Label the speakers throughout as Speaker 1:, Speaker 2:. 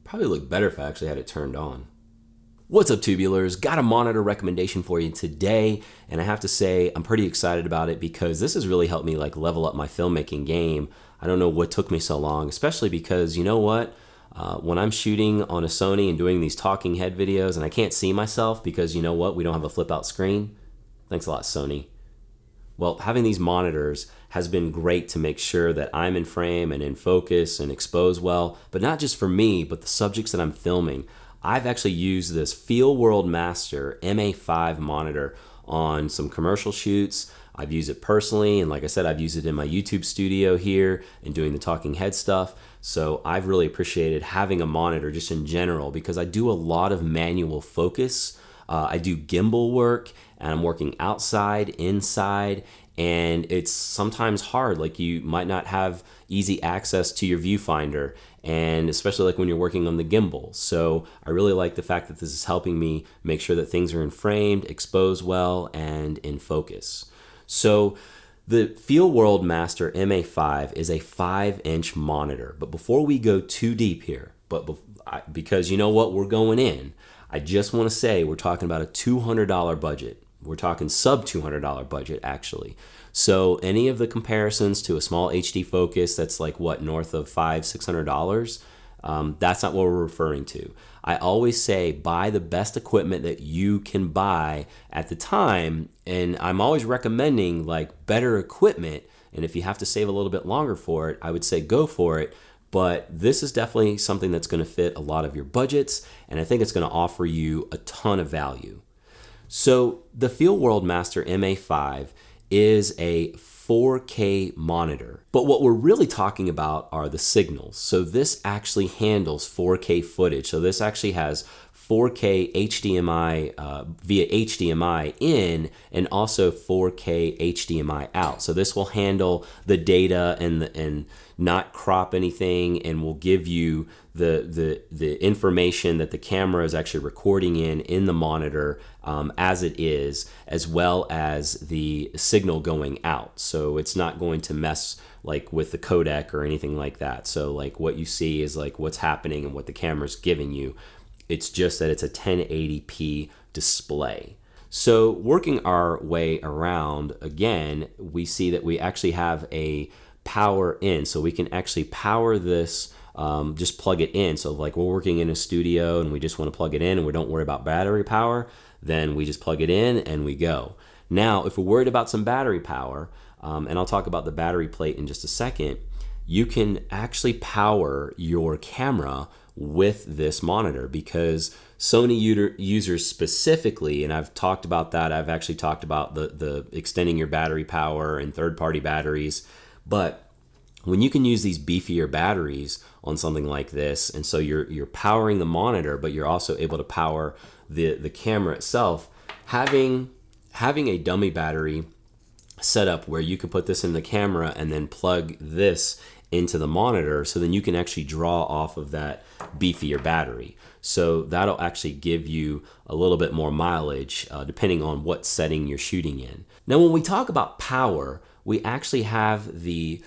Speaker 1: Probably look better if I actually had it turned on. What's up, tubulars? Got a monitor recommendation for you today, and I have to say I'm pretty excited about it because this has really helped me like level up my filmmaking game. I don't know what took me so long, especially because you know what? When I'm shooting on a Sony and doing these talking head videos and I can't see myself because you know what? We don't have a flip out screen. Thanks a lot, Sony. Well, having these monitors has been great to make sure that I'm in frame and in focus and expose well, but not just for me, but the subjects that I'm filming. I've actually used this FeelWorld Master MA5 monitor on some commercial shoots. I've used it personally, and like I said, I've used it in my YouTube studio here and doing the talking head stuff. So I've really appreciated having a monitor just in general because I do a lot of manual focus. I do gimbal work, and I'm working outside, inside, and it's sometimes hard. Like you might not have easy access to your viewfinder, and especially like when you're working on the gimbal. So I really like the fact that this is helping me make sure that things are in framed, exposed well, and in focus. So the FeelWorld Master MA5 is a 5-inch monitor. But before we go too deep here, because you know what, we're going in, I just want to say we're talking about a $200 budget. We're talking sub $200 budget actually. So any of the comparisons to a small HD focus that's like what, north of $500-600, that's not what we're referring to. I always say buy the best equipment that you can buy at the time, and I'm always recommending like better equipment, and if you have to save a little bit longer for it, I would say go for it. But this is definitely something that's going to fit a lot of your budgets, and I think it's going to offer you a ton of value. So the FeelWorld Master MA5 is a 4K monitor, but what we're really talking about are the signals. So this actually handles 4K footage. So this actually has 4K HDMI via HDMI in, and also 4K HDMI out. So this will handle the data and not crop anything, and will give you the information that the camera is actually recording in the monitor as it is, as well as the signal going out. So it's not going to mess like with the codec or anything like that. So like what you see is like what's happening and what the camera's giving you. It's just that it's a 1080p display. So working our way around, again, we see that we actually have a power in. So we can actually power this, just plug it in. So like we're working in a studio and we just want to plug it in and we don't worry about battery power, then we just plug it in and we go. Now, if we're worried about some battery power, and I'll talk about the battery plate in just a second, you can actually power your camera with this monitor, because Sony users specifically, and I've talked about that, I've actually talked about the extending your battery power and third-party batteries, but when you can use these beefier batteries on something like this, and so you're powering the monitor, but you're also able to power the camera itself, having a dummy battery set up where you can put this in the camera and then plug this into the monitor, so then you can actually draw off of that beefier battery. So that'll actually give you a little bit more mileage depending on what setting you're shooting in. Now when we talk about power, we actually have the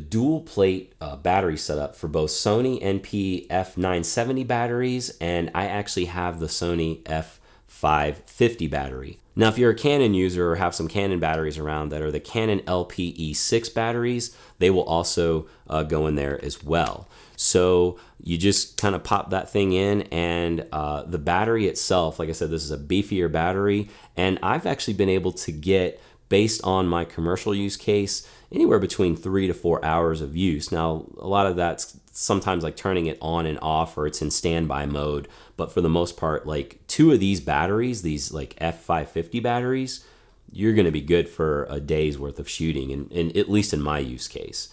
Speaker 1: dual plate battery setup for both Sony NP F970 batteries, and I actually have the Sony F550 battery. Now, if you're a Canon user or have some Canon batteries around that are the Canon LPE6 batteries, they will also go in there as well. So you just kind of pop that thing in, and the battery itself, like I said, this is a beefier battery, and I've actually been able to get, based on my commercial use case, anywhere between 3 to 4 hours of use. Now, a lot of that's sometimes like turning it on and off, or it's in standby mode. But for the most part, like 2 of these batteries, these like F550 batteries, you're going to be good for a day's worth of shooting, and at least in my use case.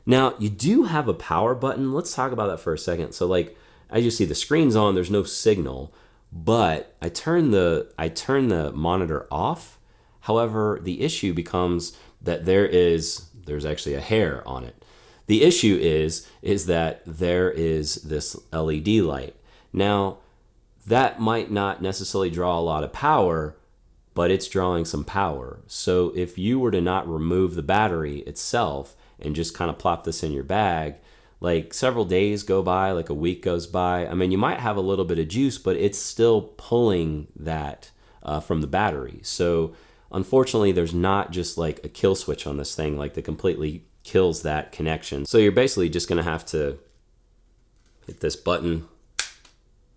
Speaker 1: Now, you do have a power button. Let's talk about that for a second. So like, as you see, the screen's on, there's no signal, but I turn the monitor off. However, the issue becomes that there's actually a hair on it. The issue is that there is this LED light. Now, that might not necessarily draw a lot of power, but it's drawing some power. So if you were to not remove the battery itself and just kind of plop this in your bag, like several days go by, like a week goes by. I mean, you might have a little bit of juice, but it's still pulling that from the battery. So unfortunately, there's not just like a kill switch on this thing, like that completely kills that connection. So you're basically just gonna have to hit this button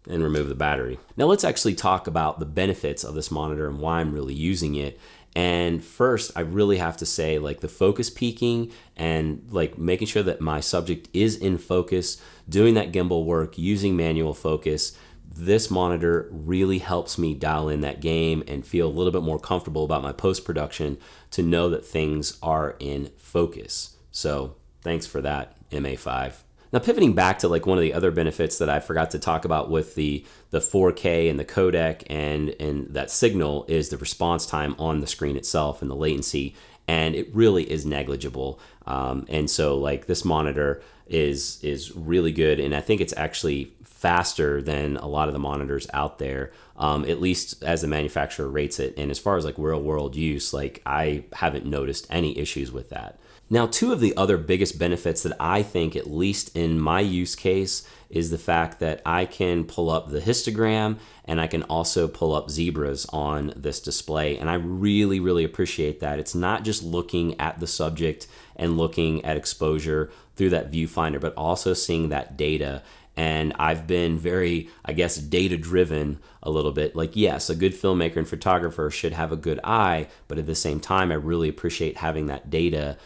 Speaker 1: and remove the battery. Now let's actually talk about the benefits of this monitor and why I'm really using it. And first, I really have to say, like, the focus peaking and like making sure that my subject is in focus, doing that gimbal work, using manual focus, this monitor really helps me dial in that game and feel a little bit more comfortable about my post-production to know that things are in focus. So thanks for that, MA5. Now pivoting back to like one of the other benefits that I forgot to talk about with the 4K and the codec and that signal is the response time on the screen itself and the latency, and it really is negligible. And so like this monitor is really good, and I think it's actually faster than a lot of the monitors out there, at least as the manufacturer rates it. And as far as like real world use, like I haven't noticed any issues with that. Now, two of the other biggest benefits that I think, at least in my use case, is the fact that I can pull up the histogram and I can also pull up zebras on this display. And I really, really appreciate that. It's not just looking at the subject and looking at exposure through that viewfinder, but also seeing that data. And I've been very, I guess, data driven a little bit. Like, yes, a good filmmaker and photographer should have a good eye, but at the same time, I really appreciate having that data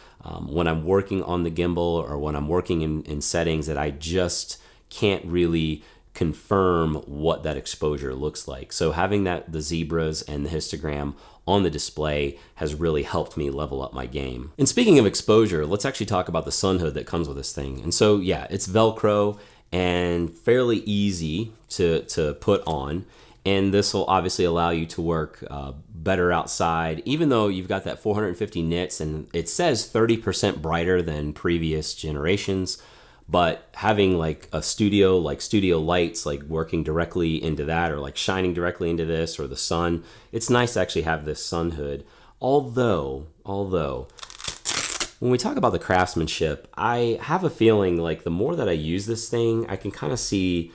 Speaker 1: when I'm working on the gimbal or when I'm working in settings that I just can't really confirm what that exposure looks like. So having the zebras and the histogram on the display has really helped me level up my game. And speaking of exposure, let's actually talk about the sun hood that comes with this thing. And so yeah, it's Velcro and fairly easy to put on. And this will obviously allow you to work better outside, even though you've got that 450 nits and it says 30% brighter than previous generations. But having like a studio, like studio lights, like working directly into that or like shining directly into this or the sun, it's nice to actually have this sun hood. Although, when we talk about the craftsmanship, I have a feeling like the more that I use this thing, I can kind of see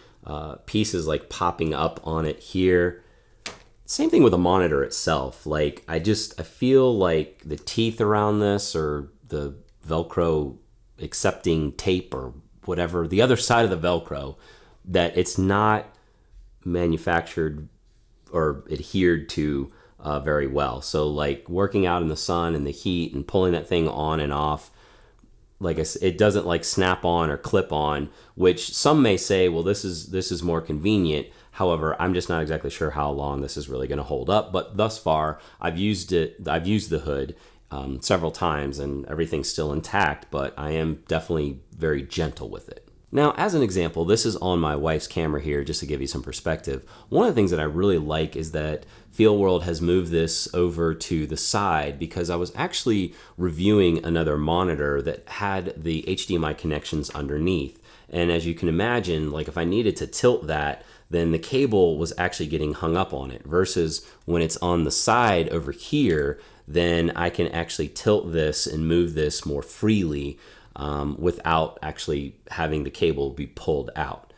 Speaker 1: pieces like popping up on it here. Same thing with the monitor itself. Like I feel like the teeth around this or the Velcro accepting tape or whatever, the other side of the Velcro, that it's not manufactured or adhered to very well. So like working out in the sun and the heat and pulling that thing on and off, like I said, it doesn't like snap on or clip on, which some may say, well, this is more convenient. However, I'm just not exactly sure how long this is really going to hold up. But thus far, I've used the hood several times and everything's still intact, but I am definitely very gentle with it. Now, as an example, this is on my wife's camera here, just to give you some perspective. One of the things that I really like is that FeelWorld has moved this over to the side, because I was actually reviewing another monitor that had the HDMI connections underneath. And as you can imagine, like if I needed to tilt that, then the cable was actually getting hung up on it, versus when it's on the side over here, then I can actually tilt this and move this more freely without actually having the cable be pulled out.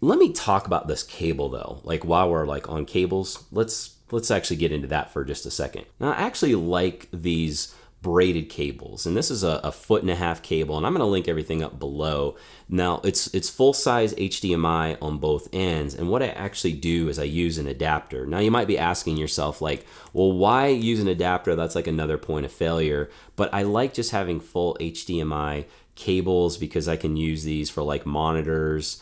Speaker 1: Let me talk about this cable though. Like while we're like on cables, let's actually get into that for just a second. Now I actually like these braided cables, and this is a 1.5 foot cable, and I'm going to link everything up below. Now it's full size HDMI on both ends, and what I actually do is I use an adapter. Now you might be asking yourself like, well, why use an adapter? That's like another point of failure. But I like just having full HDMI cables because I can use these for like monitors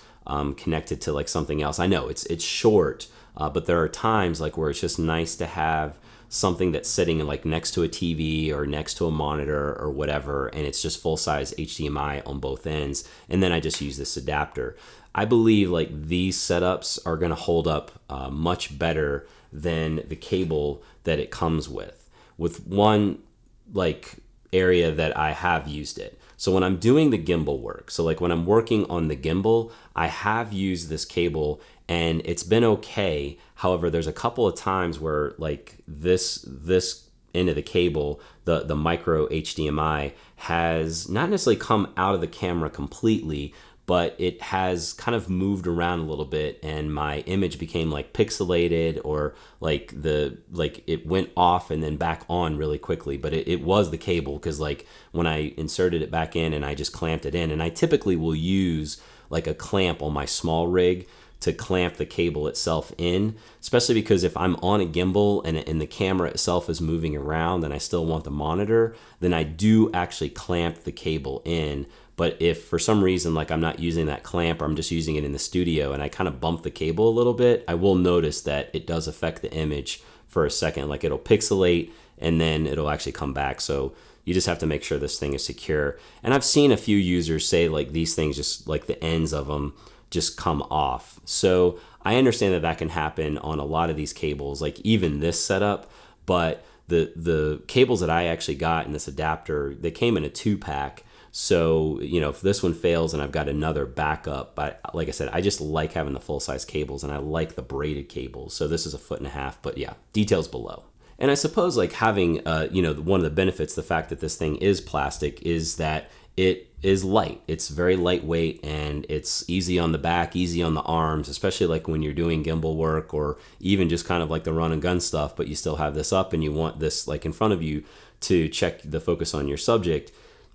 Speaker 1: connected to like something else. I know it's short, but there are times like where it's just nice to have something that's sitting like next to a TV or next to a monitor or whatever, and it's just full-size HDMI on both ends, and then I just use this adapter. I believe like these setups are going to hold up much better than the cable that it comes with one like area that I have used it. So when I'm doing the gimbal work, so like when I'm working on the gimbal, I have used this cable and it's been okay. However, there's a couple of times where like this end of the cable, the micro HDMI, has not necessarily come out of the camera completely, but it has kind of moved around a little bit, and my image became like pixelated, or like it went off and then back on really quickly. But it was the cable, because like when I inserted it back in and I just clamped it in, and I typically will use like a clamp on my small rig to clamp the cable itself in, especially because if I'm on a gimbal and the camera itself is moving around and I still want the monitor, then I do actually clamp the cable in. But if for some reason, like I'm not using that clamp, or I'm just using it in the studio and I kind of bump the cable a little bit, I will notice that it does affect the image for a second. Like it'll pixelate and then it'll actually come back. So you just have to make sure this thing is secure. And I've seen a few users say like these things, just like the ends of them just come off. So I understand that that can happen on a lot of these cables, like even this setup, but the cables that I actually got in this adapter, they came in a 2-pack. So, you know, if this one fails and I've got another backup, but like I said, I just like having the full-size cables, and I like the braided cables. So this is 1.5 feet, but yeah, details below. And I suppose like having, you know, one of the benefits, the fact that this thing is plastic, is that it is light. It's very lightweight, and it's easy on the back, easy on the arms, especially like when you're doing gimbal work, or even just kind of like the run and gun stuff, but you still have this up and you want this like in front of you to check the focus on your subject.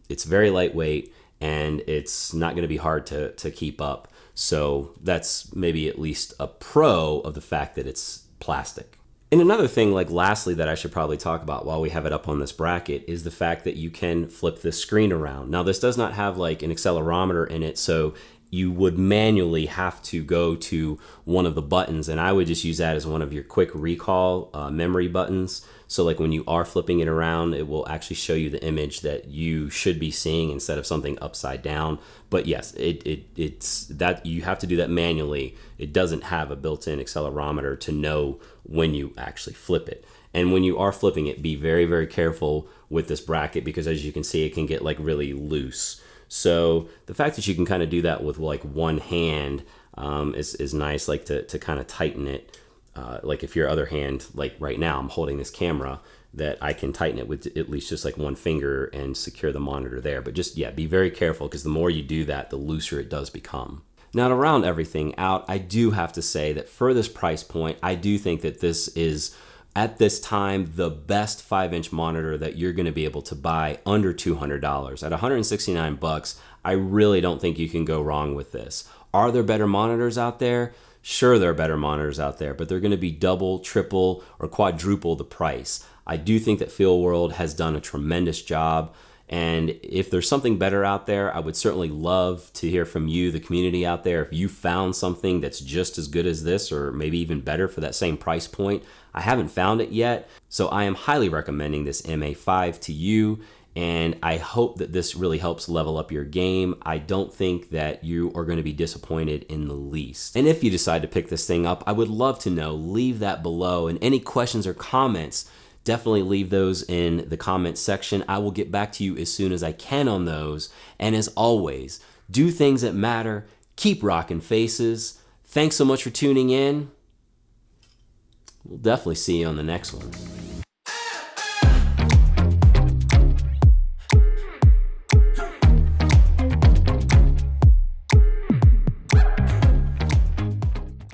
Speaker 1: It's very lightweight, and it's not going to be hard to keep up. So that's maybe at least a pro of the fact that it's plastic. And another thing, like lastly, that I should probably talk about while we have it up on this bracket is the fact that you can flip this screen around. Now, this does not have like an accelerometer in it, so you would manually have to go to one of the buttons, and I would just use that as one of your quick recall memory buttons. So like when you are flipping it around, it will actually show you the image that you should be seeing instead of something upside down. But yes, it's that you have to do that manually. It doesn't have a built-in accelerometer to know when you actually flip it. And when you are flipping it, be very, very careful with this bracket, because as you can see, it can get like really loose. So the fact that you can kind of do that with like one hand is nice, like to kind of tighten it. Like if your other hand, like right now I'm holding this camera, that I can tighten it with at least just like one finger and secure the monitor there. But just, yeah, be very careful, because the more you do that, the looser it does become. Now, to round everything out, I do have to say that for this price point, I do think that this is, at this time, the best 5-inch monitor that you're going to be able to buy under $200. At $169, I really don't think you can go wrong with this. Are there better monitors out there? Sure, there are better monitors out there, but they're going to be double, triple, or quadruple the price. I do think that FeelWorld has done a tremendous job, and if there's something better out there, I would certainly love to hear from you, the community out there. If you found something that's just as good as this, or maybe even better for that same price point, I haven't found it yet, so I am highly recommending this MA5 to you, and I hope that this really helps level up your game. I don't think that you are going to be disappointed in the least. And if you decide to pick this thing up, I would love to know. Leave that below, and any questions or comments, definitely leave those in the comments section. I will get back to you as soon as I can on those. And as always, do things that matter. Keep rocking faces. Thanks so much for tuning in. We'll definitely see you on the next one.